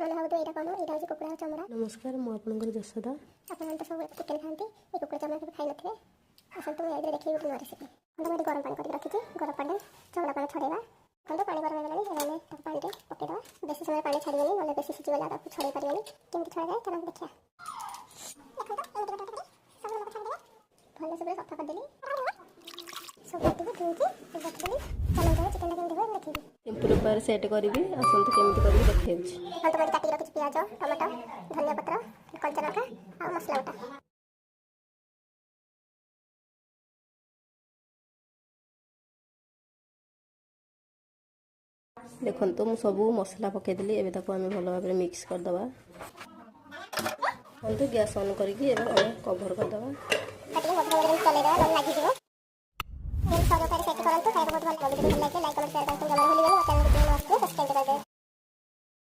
मन भाव तो यहाँ कौन यहाँ हूँ कुकुड़ा चमड़ा। नमस्कार मु आपनकर जसोदा। आपन तो सब चिकेन खाती ये कुकुड़ा चमड़ा केବେ खाई नथिबे। आसन तुम ये देखिए नुआ रेसिपी हम तो गरम पानी करके रखी गरम पानी चमड़ा पानी छड़ेवा तो पानी गरम हो गलानी एने पानी रे पकेदवा बेसी समय पानी छाड़िबेनी नले बेसी सिझी गला ताको छड़े परिबेनी केमति छड़ा जाए चलो देखिया भले सब सफा कर देली सब काटिबे धोइके रख देली चलो जाए चिकेन केमति होय देखिबी सिंपल उपाय सेट करबी आसंतु केमति करबी देखेउछि। हम तो काटी रखी प्याज टमाटो धनिया पत्र कच्चा लंका और मसला बटा देखो तो मुझे सब मसला पकईदेली एवं ताको आम भल भाव मिक्स करदे हम तो गैस ऑन करके कवर करदे लाइक कमेंट शेयर करके